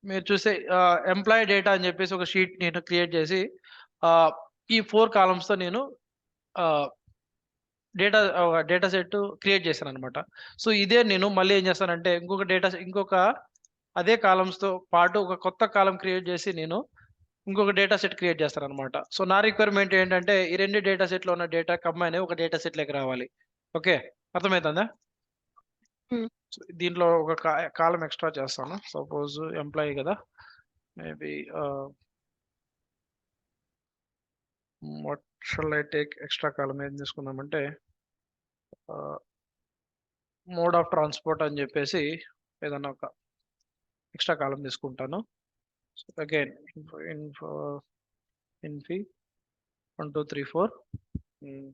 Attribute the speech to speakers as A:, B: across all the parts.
A: మీరు చూస్తే employee data అని చెప్పేసి ఒక షీట్ నేను క్రియేట్ చేసి ఆహ్, ఈ 4 కాలమ్స్‌తో నేను ఆహ్, డేటా సెట్ క్రియేట్ చేశాననమాట. సో, ఇదే నేను మళ్ళీ ఏం చేస్తానంటే ఇంకొక అదే కాలమ్స్‌తో పాటు ఒక కొత్త కాలమ్ క్రియేట్ చేసి నేను ఇంకొక డేటా సెట్ క్రియేట్ చేస్తాననమాట. సో, నా రిక్వైర్మెంట్ ఏంటంటే ఈ 2 డేటా సెట్‌లో ఉన్న డేటా కంబైన్ అయ్యి ఒక డేటా సెట్‌లోకి రావాలి. ఓకే. అర్థమైతుందా?
B: హ్మ్.
A: సో, దీంట్లో ఒక కాలమ్ ఎక్స్‌ట్రా చేస్తాను. సపోజ్ ఎంప్లాయీ గదా! Maybe what shall I take extra column ఏం తీసుకుందామంటే ఆహ్, మోడ్ ఆఫ్ ట్రాన్స్‌పోర్ట్ అని జెప్పేసి ఏదన్నా ఒక ఎక్స్‌ట్రా కాలమ్ తీసుకుంటాను. సో, అగైన్ ఇన్ఫీ 1, 2, 3, 4 హ్మ్.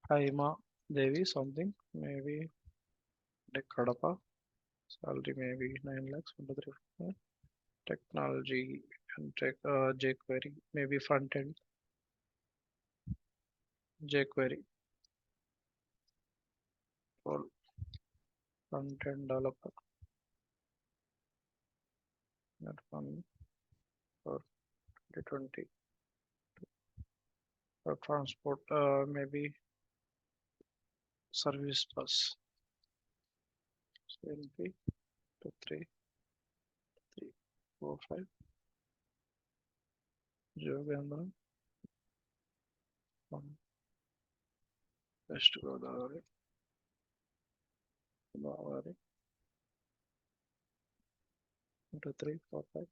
A: హైమా దేవి సంథింగ్ మేబీ అంటే Kadapa salary maybe 9 lakhs 1, 2, 3, 4 technology అంటే jQuery maybe front end jQuery for front end developer that one for 2020 for transport maybe service bus CNP 2, 3, 3, 4, 5 Jogandhra 1 West Godavari 1, 2, 3, 4, 5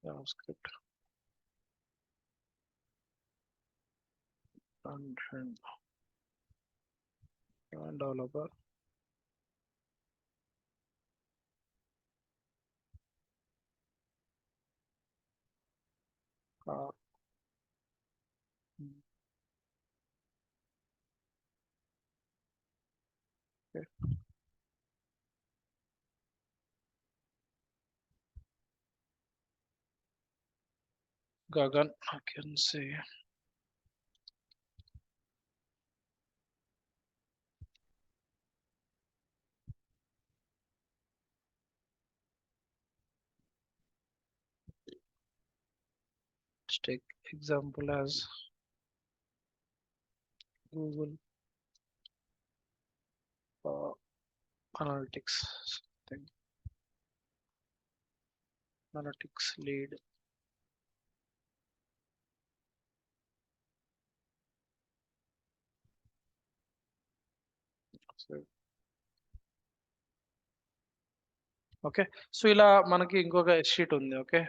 A: JavaScript and developer uh, okay. Gagan I can say let's take example as Google analytics thing analytics lead so okay. So, ఇలా మనకి ఇంకొక sheet ఉంది. Okay.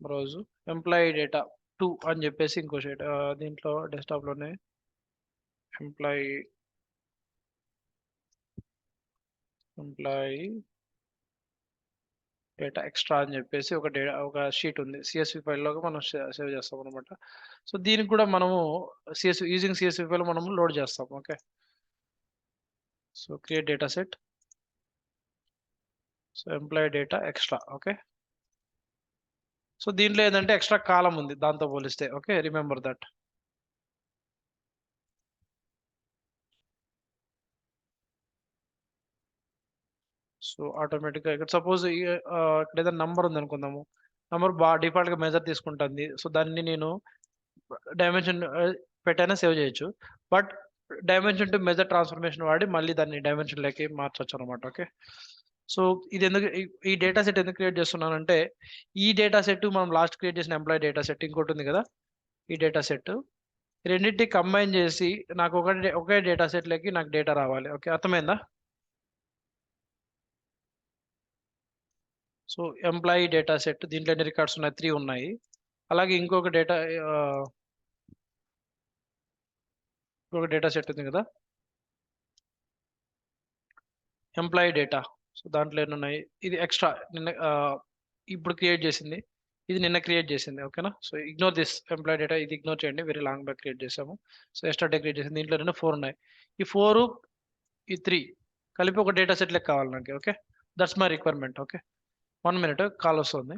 A: Browse employee data 2 అని జెప్పేసి ఇంకో sheet దీంట్లో డెస్క్‌టాప్‌లోనే employee employee data extra అని జెప్పేసి ఒక షీట్ ఉంది. సీఎస్‌వి ఫైల్‌లోగా మనం సేవ్ చేస్తామనమాట. సో, దీనికి కూడా మనము సీఎస్‌వి ఫైల్ మనం లోడ్ చేస్తాం. Okay. So, create data set. So, employee data extra. Okay. So, దీంట్లో ఏదంటే ఎక్స్ట్రా కాలమ్ ఉంది దాంతో పోలిస్తే. ఓకే. Remember that. సో, ఆటోమేటిక్‌గా ఇక్కడ సపోజ్ ఇక్కడ ఏదైనా నంబర్ ఉందనుకుందాము. నంబర్ డిఫాల్ట్‌గా మెజర్ తీసుకుంటుంది. సో, దాన్ని నేను డైమెన్షన్ పెట్టైనా సేవ్ చేయొచ్చు. But dimension to measure transformation వాడి మళ్ళీ దాన్ని డైమెన్షన్‌లోకి మార్చొచ్చనమాట. ఓకే. సో, ఈ డేటా సెట్ ఎందుకు క్రియేట్ చేస్తున్నానంటే, ఈ డేటా సెట్ మనం లాస్ట్ క్రియేట్ చేసిన ఎంప్లాయీ డేటా సెట్ ఇంకోటుంది గదా! ఈ డేటా సెట్ రెండిటిని కంబైన్ చేసి నాకు ఒకే డేటా సెట్‌లోకి నాకు డేటా రావాలి. ఓకే. అర్థమైందా? సో, ఎంప్లాయీ డేటా సెట్ దీంట్లో ఎన్ని రికార్డ్స్ ఉన్నాయి? 3 ఉన్నాయి. అలాగే ఆహ్, ఇంకొక డేటా సెట్ ఉంది గదా! Employee data. సో, దాంట్లో ఎన్నున్నాయి? ఇది ఎక్స్‌ట్రా ఇప్పుడు క్రియేట్ చేసింది. ఇది నిన్న క్రియేట్ చేసింది. ఓకేనా? So, ignore this employee data ఇది ఇగ్నోర్ చేయండి. వెరీ లాంగ్ బ్యాక్ క్రియేట్ చేసాము. సో, యెస్టర్‌డే క్రియేట్ చేసింది. దీంట్లో 4 ఉన్నాయి. ఈ 4, ఈ 3 కలిపి ఒక డేటా సెట్ లెక్క కావాలి నాకు. Okay. That's my requirement. Okay. 1 minute call వస్తుంది.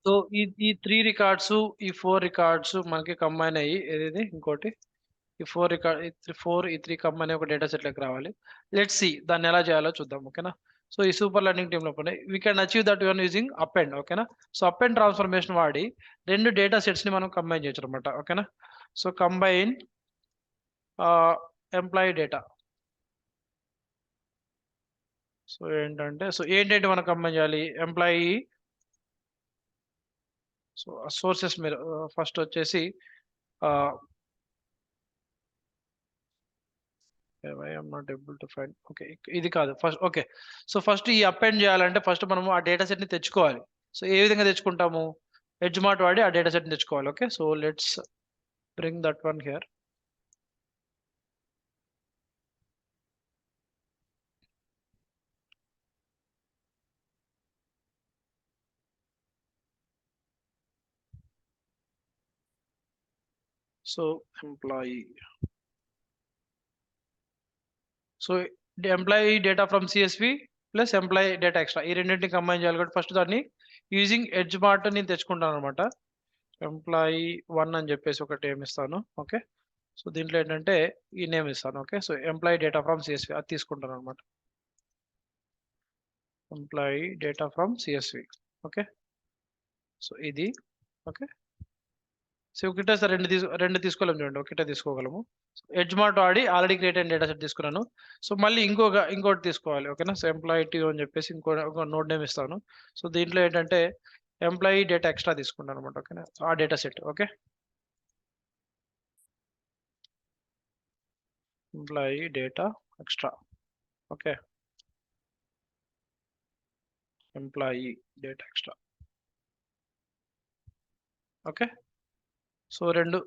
A: సో ఈ 3 రికార్డ్స్, ఈ 4 రికార్డ్స్ మనకి కంబైన్ అయ్యి ఏదేది ఇంకోటి ఈ 4 రికార్డ్ ఈ 4 ఈ 3 కంబైన్ అయ్యి ఒక డేటా సెట్‌లోకి రావాలి. లెట్స్ సీ దాన్ని ఎలా చేయాలో చూద్దాం. ఓకేనా? సో ఈ సూపర్ లెర్నింగ్ టీమ్ లోపల we can achieve that one using append. ఓకేనా? సో అపెండ్ ట్రాన్స్‌ఫర్మేషన్ వాడి 2 డేటా సెట్స్‌ని మనం కంబైన్ చేయొచ్చనమాట. ఓకేనా? So combine employee data. So ఏంటంటే సో ఏంటేంటి మనం కంబైన్ చేయాలి? ఎంప్లాయీ సో సోర్సెస్ మీరు ఫస్ట్ వచ్చేసి ah, why am not able to find okay. ఇది కాదు ఫస్ట్ ఓకే. సో ఫస్ట్ ఈ అపెండ్ చేయాలంటే ఫస్ట్ మనము ఆ డేటా సెట్‌ని తెచ్చుకోవాలి. సో ఏ విధంగా తెచ్చుకుంటాము? ఎడ్జ్‌మార్ట్ వాడి ఆ డేటా సెట్‌ని తెచ్చుకోవాలి. Okay. So let's bring that one here. So employee. So employee data from CSV plus employee data extra ఈ రెండిటిని కంబైన్ చేయాలి కాబట్టి ఫస్ట్ దాన్ని యూజింగ్ ఎడ్జ్‌మార్ట్ నేను తెచ్చుకుంటాననమాట. ఎంప్లాయీ 1 అని చెప్పేసి ఒక నేమ్ ఇస్తాను. ఓకే. సో దీంట్లో ఏంటంటే ఈ నేమ్ ఇస్తాను. Okay. So employee data from CSV అది తీసుకుంటాననమాట. Employee data from CSV. Okay. So ఇది ఓకే. సో ఒకటేసారి 2 తీసుకోలేము చూడండి. ఒకటే తీసుకోగలము. ఎడ్జ్‌మార్ట్ వాడి ఆల్రెడీ క్రియేట్ అయిన డేటా సెట్ తీసుకున్నాను. సో మళ్ళీ ఇంకోటి తీసుకోవాలి. ఓకేనా? సో ఎంప్లాయీ 2 అని చెప్పేసి ఒక నోడ్ నేమ్ ఇస్తాను. సో దీంట్లో ఏంటంటే ఎంప్లాయీ డేటా ఎక్స్ట్రా తీసుకుంటానన్నమాట. ఓకేనా? ఆ data set. Okay. Employee data extra. Okay. Employee data extra. Okay. So 2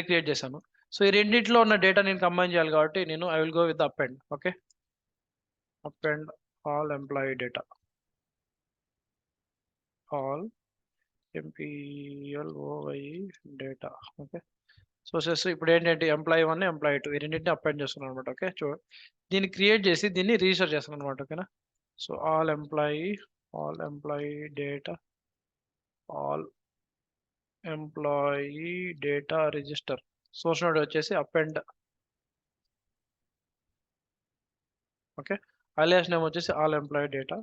A: create చేశాను. సో ఈ రెండిట్లో ఉన్న డేటా నేను కంబైన్ చేయాలి కాబట్టి I will go with append. Okay. Append all employee data. All M P L O Y data. Okay. So ఇప్పుడు ఏంటంటే employee 1, employee 2 ఈ రెండింటిని అపెండ్ చేస్తున్నాను అనమాట. ఓకే. దీన్ని క్రియేట్ చేసి దీన్ని రిజిస్టర్ చేస్తున్నాను అనమాట. ఓకేనా? So all employee data all employee data register. Source node వచ్చేసి అపెండ్. ఓకే. అలియాస్ నేమ్ వచ్చేసి ఆల్ ఎంప్లాయీ డేటా.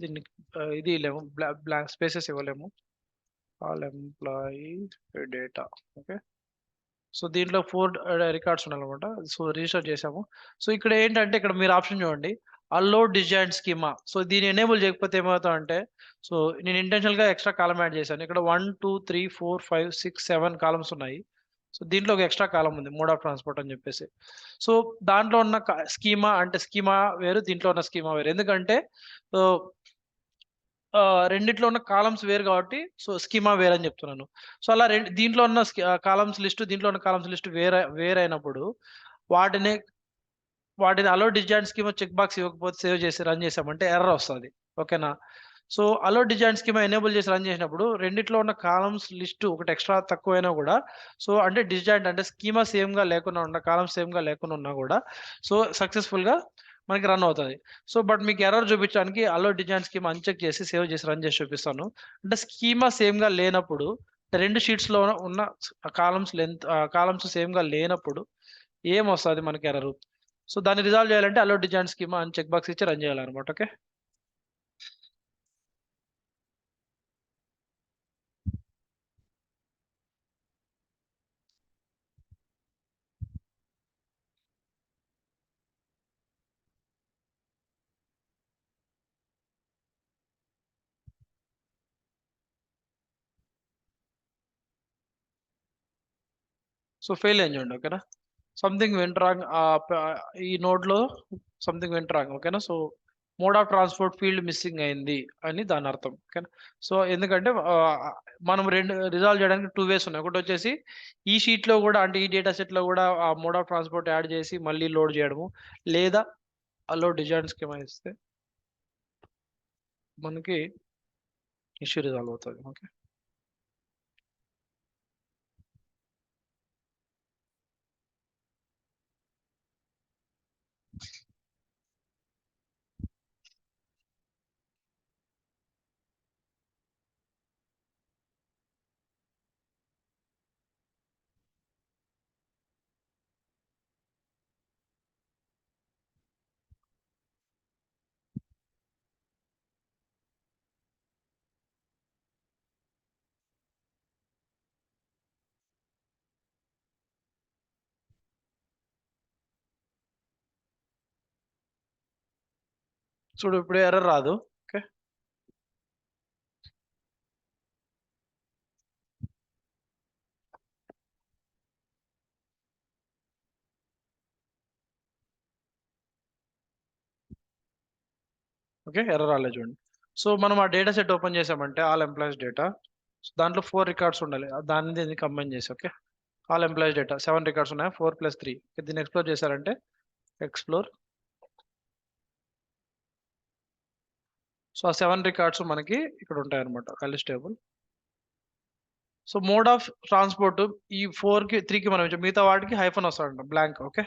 A: దీన్ని ఇది ఇవ్వలేము. బ్లాంక్ స్పేసెస్ ఇవ్వలేము. All employee data. Okay. So దీంట్లో 4 రికార్డ్స్ ఉన్నాయన్నమాట. సో రిజిస్టర్ చేసాము. సో ఇక్కడ ఏంటంటే ఇక్కడ మీరు ఆప్షన్ చూడండి. Allowed design schema. సో దీన్ని ఎనేబుల్ చేయకపోతే ఏమవుతాదంటే సో నేను ఇంటెన్షనల్‌గా ఎక్స్ట్రా కాలమ్ యాడ్ చేశాను. ఇక్కడ 1, 2, 3, 4, 5, 6, 7 కాలమ్స్ ఉన్నాయి. సో దీంట్లో ఒక ఎక్స్ట్రా కాలమ్ ఉంది. మోడ్ ఆఫ్ ట్రాన్స్‌పోర్ట్ అని చెప్పేసి. సో దాంట్లో ఉన్న స్కీమా అంటే స్కీమా వేరు. దీంట్లో ఉన్న స్కీమా వేరు. ఎందుకంటే సో రెండిట్లో ఉన్న కాలమ్స్ వేరు కాబట్టి సో స్కీమా వేరని చెప్తున్నాను. సో అలా దీంట్లో ఉన్న కాలమ్స్ లిస్ట్ దీంట్లో ఉన్న కాలమ్స్ లిస్ట్ వేరైనప్పుడు వాటిని వాటిని allow design schema check box ఇవ్వకపోతే సేవ్ చేసి రన్ చేసామంటే ఎర్రర్ వస్తది. ఓకేనా? So allow design schema enable చేసి రన్ చేసినప్పుడు రెండిట్లో ఉన్న కాలమ్స్ లిస్ట్ ఒకటి ఎక్స్ట్రా తక్కువైనా కూడా సో అంటే డిస్జాయింట్ అంటే స్కీమా సేమ్‌గా లేకుండా ఉన్న కాలమ్స్ సేమ్‌గా లేకుండా ఉన్నా కూడా సో సక్సెస్‌ఫుల్‌గా మనకి రన్ అవుతది. సో బట్ మీకు ఎర్రర్ చూపించడానికి అలో డిజైన్ స్కీమా అన్‌చెక్ చేసి సేవ్ చేసి రన్ చేసి చూపిస్తాను. అంటే స్కీమా సేమ్‌గా లేనప్పుడు 2 షీట్స్‌లో ఉన్న కాలమ్స్ సేమ్‌గా లేనప్పుడు ఏమొస్తది మనకి ఎర్రరు. సో దాన్ని రిజాల్వ్ చేయాలంటే అలో డిజైన్ స్కీమా అని చెక్ బాక్స్ ఇచ్చి రన్ చేయాలన్నమాట. ఓకే. సో ఫెయిల్ అయింది చూడండి. ఓకేనా? సంథింగ్ వెంట్ రాంగ్ ఈ నోడ్‌లో సంథింగ్ వెంట్ రాంగ్. ఓకేనా? So mode of transport field missing అయింది అని దాని అర్థం. ఓకేనా? సో ఎందుకంటే మనం 2 రిజాల్వ్ చేయడానికి 2 వేస్ ఉన్నాయి. ఒకటొచ్చేసి ఈ షీట్‌లో గూడా అంటే ఈ డేటా సెట్‌లో గూడా ఆ మోడ్ ఆఫ్ ట్రాన్స్‌పోర్ట్ యాడ్ చేసి మళ్ళీ లోడ్ చేయడము. లేదా అలో డిజైన్ స్కీమా ఇస్తే మనకి ఇష్యూ రిజాల్వ్ అవుతది. ఓకే. చూడు ఇప్పుడు ఎర్రర్ రాదు. ఓకే. ఓకే, ఎర్రర్ రాలేదు చూడండి. సో మనం ఆ డేటా సెట్ ఓపెన్ చేసామంటే ఆల్ ఎంప్లాయీస్ డేటా, దాంట్లో 4 రికార్డ్స్ ఉండాలి. దాన్ని దీన్ని కంబైన్ చేసి, okay, all employees data 7 records ఉన్నాయి, 4 + 3. దీన్ని ఎక్స్ప్లోర్ చేశారంటే ఎక్స్ప్లోర్. సో ఆ 7 రికార్డ్స్ మనకి ఇక్కడ ఉంటాయి అనమాట, కలిసి table. So mode of transport ఈ 4కి 3కి మనం ఇచ్చాం, మిగతా వాటికి హైఫన్ వస్తాడంట, బ్లాంక్. ఓకే,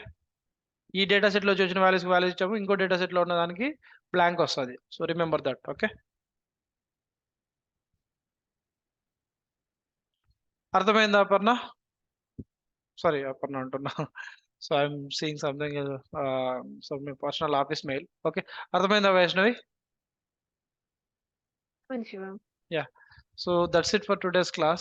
A: ఈ డేటా సెట్లో వచ్చిన వాల్యూస్కి వాల్యూస్ ఇచ్చాము, ఇంకో డేటా సెట్లో ఉన్న దానికి బ్లాంక్ వస్తుంది. So remember that. ఓకే, అర్థమైందా అపర్ణ? సారీ అపర్ణ అంటున్నా. So I'm seeing something, so me personal office mail. Okay, అర్థమైందా వైష్ణవి?
B: మంచిగా.
A: Yeah. So that's it for today's class.